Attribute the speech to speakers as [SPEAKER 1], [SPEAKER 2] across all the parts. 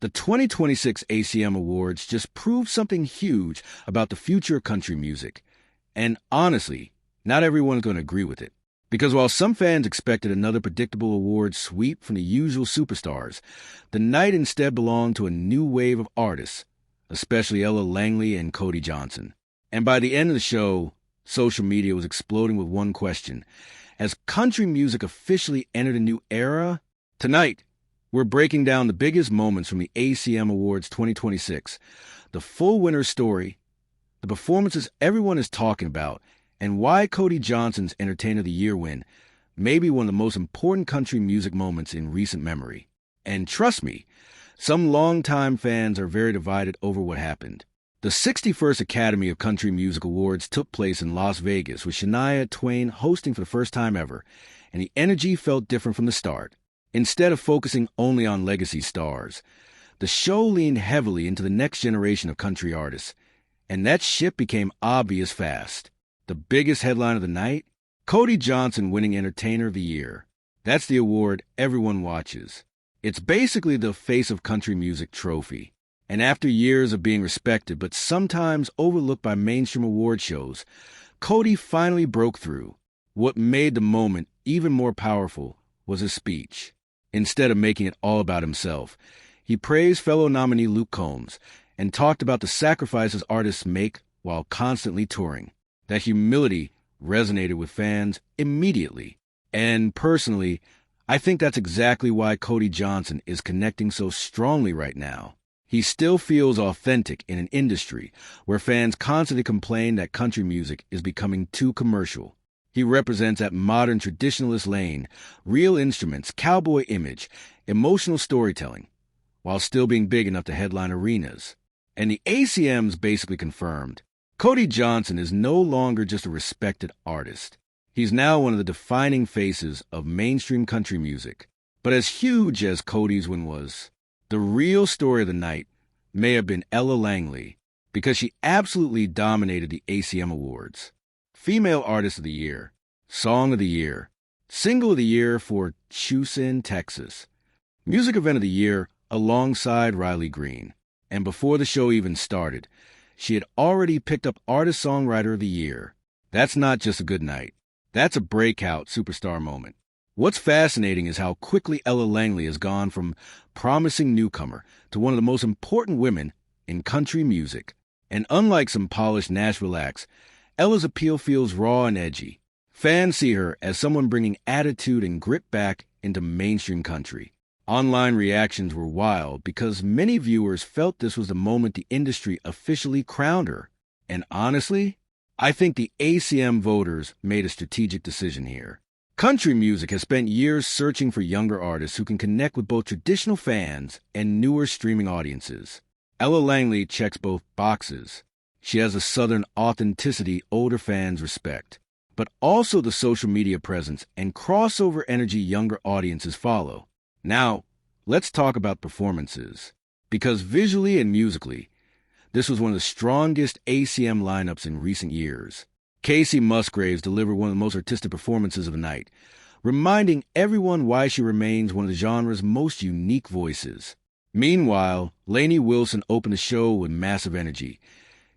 [SPEAKER 1] The 2026 ACM Awards just proved something huge about the future of country music. And honestly, not everyone's going to agree with it. Because while some fans expected another predictable award sweep from the usual superstars, the night instead belonged to a new wave of artists, especially Ella Langley and Cody Johnson. And by the end of the show, social media was exploding with one question. Has country music officially entered a new era? Tonight, we're breaking down the biggest moments from the ACM Awards 2026, the full winner's story, the performances everyone is talking about, and why Cody Johnson's Entertainer of the Year win may be one of the most important country music moments in recent memory. And trust me, some longtime fans are very divided over what happened. The 61st Academy of Country Music Awards took place in Las Vegas with Shania Twain hosting for the first time ever, and the energy felt different from the start. Instead of focusing only on legacy stars, the show leaned heavily into the next generation of country artists, and that shift became obvious fast. The biggest headline of the night? Cody Johnson winning Entertainer of the Year. That's the award everyone watches. It's basically the Face of Country Music trophy. And after years of being respected but sometimes overlooked by mainstream award shows, Cody finally broke through. What made the moment even more powerful was his speech. Instead of making it all about himself, he praised fellow nominee Luke Combs and talked about the sacrifices artists make while constantly touring. That humility resonated with fans immediately. And personally, I think that's exactly why Cody Johnson is connecting so strongly right now. He still feels authentic in an industry where fans constantly complain that country music is becoming too commercial. He represents that modern traditionalist lane, real instruments, cowboy image, emotional storytelling, while still being big enough to headline arenas. And the ACMs basically confirmed, Cody Johnson is no longer just a respected artist. He's now one of the defining faces of mainstream country music. But as huge as Cody's win was, the real story of the night may have been Ella Langley, because she absolutely dominated the ACM Awards. Female Artist of the Year, Song of the Year, Single of the Year for Houston, Texas, Music Event of the Year alongside Riley Green. And before the show even started, she had already picked up Artist-Songwriter of the Year. That's not just a good night. That's a breakout superstar moment. What's fascinating is how quickly Ella Langley has gone from promising newcomer to one of the most important women in country music. And unlike some polished Nashville acts, Ella's appeal feels raw and edgy. Fans see her as someone bringing attitude and grit back into mainstream country. Online reactions were wild because many viewers felt this was the moment the industry officially crowned her. And honestly, I think the ACM voters made a strategic decision here. Country music has spent years searching for younger artists who can connect with both traditional fans and newer streaming audiences. Ella Langley checks both boxes. She has a Southern authenticity older fans respect, but also the social media presence and crossover energy younger audiences follow. Now, let's talk about performances, because visually and musically, this was one of the strongest ACM lineups in recent years. Kacey Musgraves delivered one of the most artistic performances of the night, reminding everyone why she remains one of the genre's most unique voices. Meanwhile, Lainey Wilson opened the show with massive energy,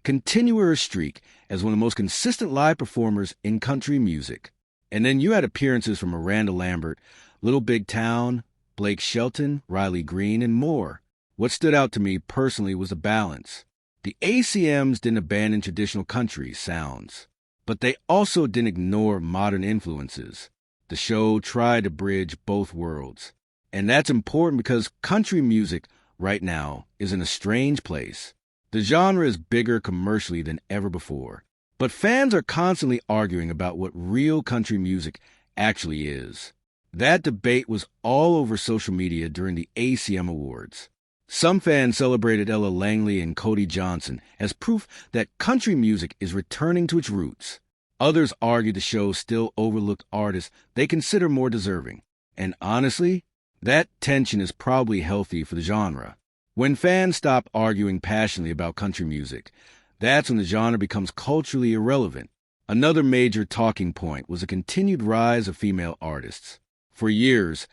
[SPEAKER 1] continuing her streak as one of the most consistent live performers in country music. And then you had appearances from Miranda Lambert, Little Big Town, Blake Shelton, Riley Green, and more. What stood out to me personally was the balance. The ACMs didn't abandon traditional country sounds, but they also didn't ignore modern influences. The show tried to bridge both worlds. And that's important because country music right now is in a strange place. The genre is bigger commercially than ever before, but fans are constantly arguing about what real country music actually is. That debate was all over social media during the ACM Awards. Some fans celebrated Ella Langley and Cody Johnson as proof that country music is returning to its roots. Others argued the show still overlooked artists they consider more deserving. And honestly, that tension is probably healthy for the genre. When fans stop arguing passionately about country music, that's when the genre becomes culturally irrelevant. Another major talking point was the continued rise of female artists. For years,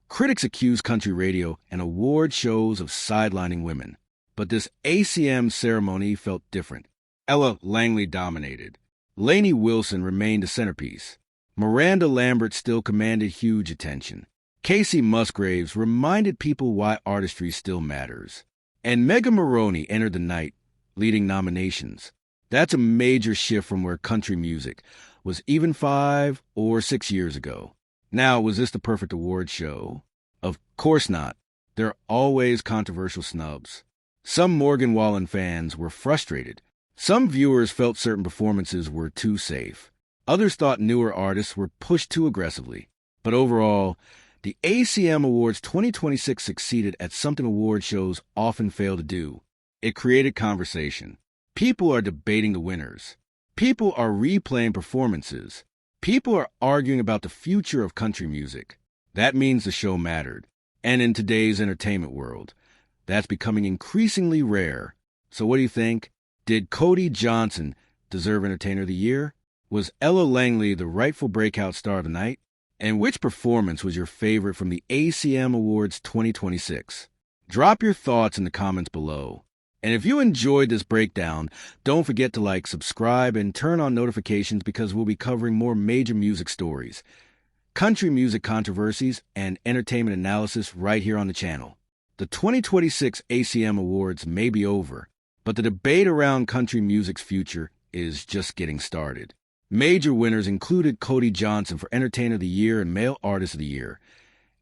[SPEAKER 1] Critics accuse country radio and award shows of sidelining women. But this ACM ceremony felt different. Ella Langley dominated. Lainey Wilson remained the centerpiece. Miranda Lambert still commanded huge attention. Kacey Musgraves reminded people why artistry still matters. And Megan Maroney entered the night, leading nominations. That's a major shift from where country music was even 5 or 6 years ago. Now, was this the perfect award show? Of course not. There are always controversial snubs. Some Morgan Wallen fans were frustrated. Some viewers felt certain performances were too safe. Others thought newer artists were pushed too aggressively. But overall, the ACM Awards 2026 succeeded at something award shows often fail to do. It created conversation. People are debating the winners. People are replaying performances. People are arguing about the future of country music. That means the show mattered. And in today's entertainment world, that's becoming increasingly rare. So what do you think? Did Cody Johnson deserve Entertainer of the Year? Was Ella Langley the rightful breakout star of the night? And which performance was your favorite from the ACM Awards 2026? Drop your thoughts in the comments below. And if you enjoyed this breakdown, don't forget to like, subscribe, and turn on notifications because we'll be covering more major music stories, country music controversies, and entertainment analysis right here on the channel. The 2026 ACM Awards may be over, but the debate around country music's future is just getting started. Major winners included Cody Johnson for Entertainer of the Year and Male Artist of the Year,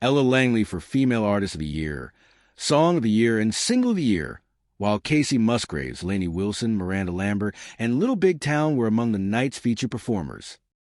[SPEAKER 1] Ella Langley for Female Artist of the Year, Song of the Year, and Single of the Year, while Kacey Musgraves, Lainey Wilson, Miranda Lambert, and Little Big Town were among the night's featured performers.